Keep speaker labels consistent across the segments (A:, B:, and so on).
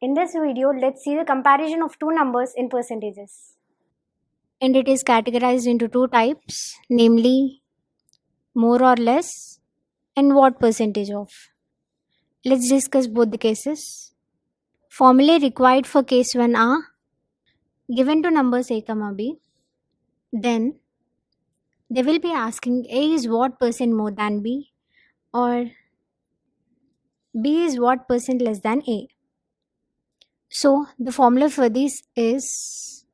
A: In this video, let's see the comparison of two numbers in percentages. And it is categorized into two types, namely more or less and what percentage of. Let's discuss both the cases. Formulae required for case 1 are given to numbers a, b. Then they will be asking a is what percent more than b or b is what percent less than a. So the formula for this is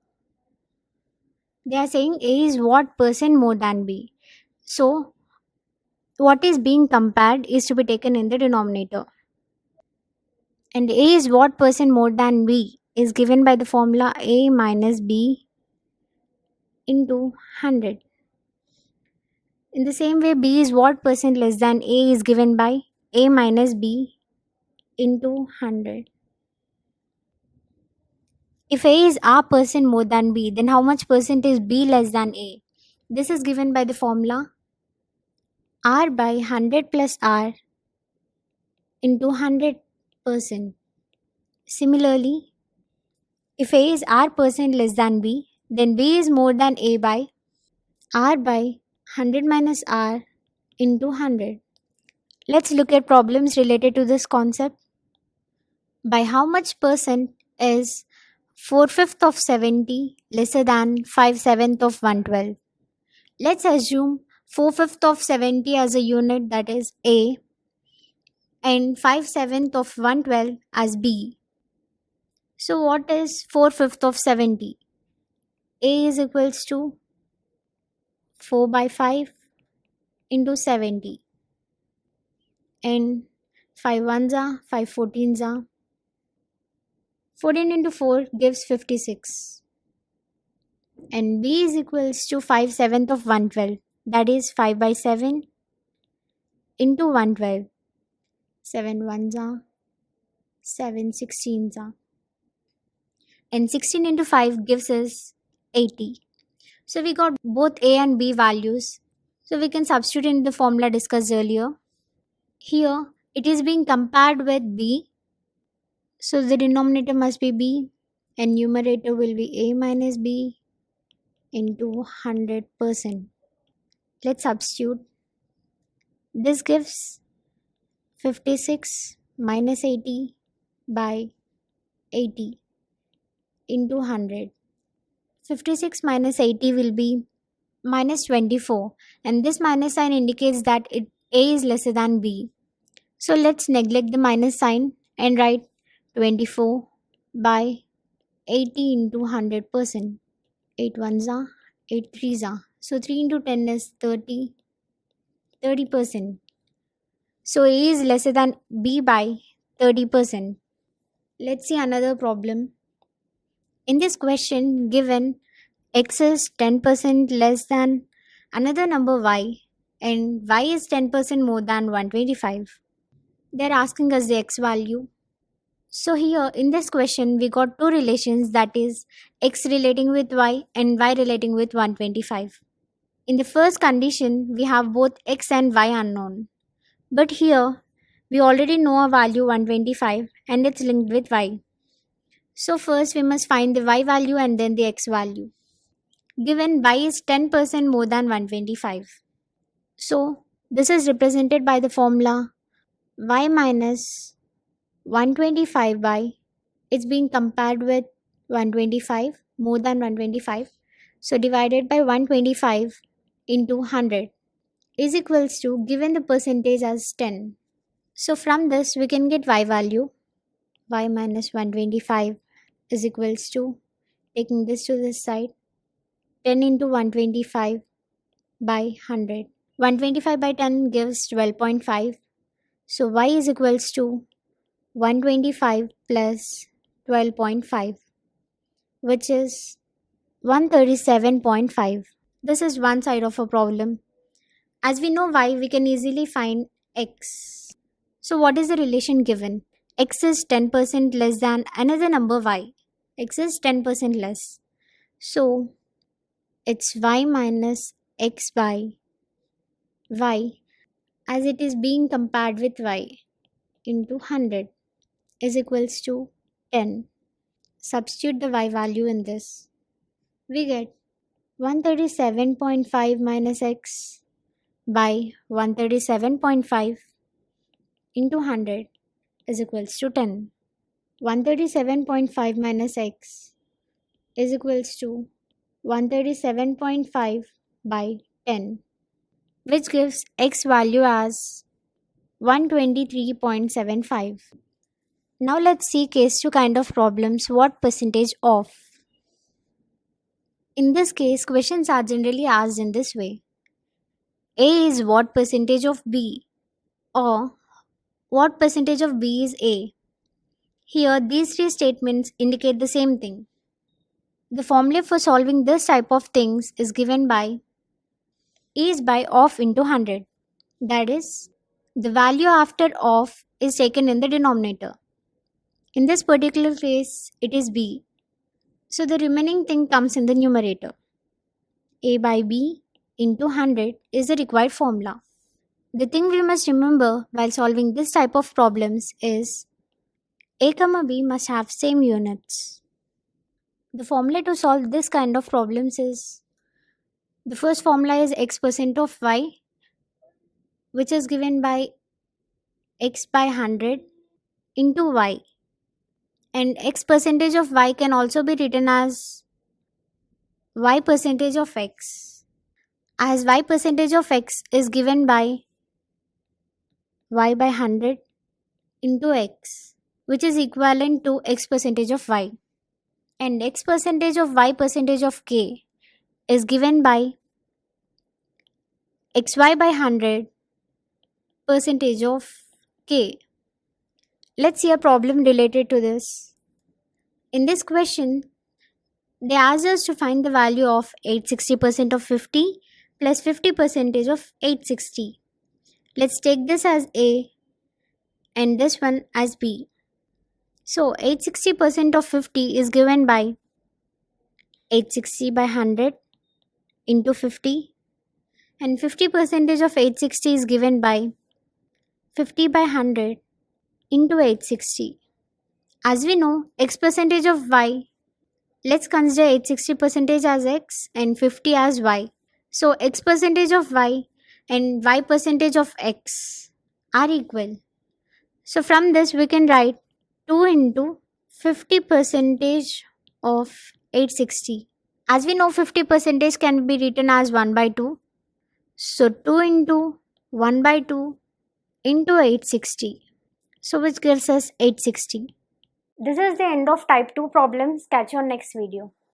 A: they are saying a is what percent more than b. So what is being compared is to be taken in the denominator. And a is what percent more than b is given by the formula a minus b into 100. In the same way, b is what percent less than a is given by a minus b into 100. If a is r percent more than b, then how much percent is b less than a? This is given by the formula r by 100 plus r into 100%. Similarly, if a is r percent less than b, then b is more than a by r by 100 minus r into 100. Let's look at problems related to this concept. By how much percent is 4/5 of 70 lesser than 5/7 of 112? Let's assume 4/5 of 70 as a unit, that is a, and 5/7 of 112 as b. So what is 4/5 of 70? A is equals to 4 by 5 into 70. And 5 ones are 5 14s are 14 into 4 gives 56. And b is equals to 5/7 of 112, that is 5 by 7 into 112. 7 ones are 7 16s are. And 16 into 5 gives us 80. So we got both a and b values. So we can substitute in the formula discussed earlier. Here it is being compared with b. So the denominator must be b and numerator will be a minus b into 100%. Let's substitute. This gives 56 minus 80 by 80 into 100. 56 minus 80 will be minus 24, and this minus sign indicates that a is lesser than b. So let's neglect the minus sign and write 24 by 80 into 100%. 8 ones are 8 threes are. So 3 into 10 is 30. 30%. So a is lesser than b by 30%. Let's see another problem. In this question, given x is 10% less than another number y and y is 10% more than 125. They're asking us the x value. So here in this question, we got two relations, that is x relating with y and y relating with 125. In the first condition, we have both x and y unknown. But here, we already know a value 125 and it's linked with y. So first we must find the y value and then the x value. Given y is 10% more than 125. So this is represented by the formula y minus 125 by, it's being compared with 125, more than 125. So divided by 125 into 100 is equals to, given the percentage as 10. So from this we can get y value. Y minus 125 is equals to, taking this to this side, 10 into 125 by 100. 125 by 10 gives 12.5. So y is equals to 125 plus 12.5, which is 137.5. This is one side of a problem. As we know y, we can easily find x. So what is the relation given? X is 10% less than another number y. X is 10% less. So it's y minus x by y, as it is being compared with y, into 100 is equals to 10. Substitute the y value in this. We get 137.5 minus x by 137.5 into 100 is equals to 10. 137.5 minus x is equals to 137.5 by 10, which gives x value as 123.75. Now let's see case 2 kind of problems. What percentage of? In this case, questions are generally asked in this way. A is what percentage of B, or what percentage of B is A. Here, these three statements indicate the same thing. The formula for solving this type of things is given by A is by of into 100. That is, the value after of is taken in the denominator. In this particular case, it is B. So the remaining thing comes in the numerator. A by B into 100 is the required formula. The thing we must remember while solving this type of problems is A, B must have same units. The formula to solve this kind of problems is, the first formula is x% of y, which is given by x by 100 into y. And x percentage of y can also be written as y percentage of x, as y percentage of x is given by y by 100 into x, which is equivalent to x percentage of y. And x percentage of y percentage of k is given by xy by 100 percentage of k. Let's see a problem related to this. In this question, they asked us to find the value of 860% of 50 plus 50 percentage of 860. Let's take this as A and this one as B. So 860% of 50 is given by 860 by 100 into 50, and 50 percentage of 860 is given by 50 by 100 into 860. As we know, x percentage of y, let's consider 860 percentage as x and 50 as y. So x percentage of y and y percentage of x are equal. So from this we can write 2 into 50 percentage of 860. As we know, 50 percentage can be written as 1 by 2. So 2 into 1 by 2 into 860. So which gives us 860. This is the end of type 2 problems. Catch you on next video.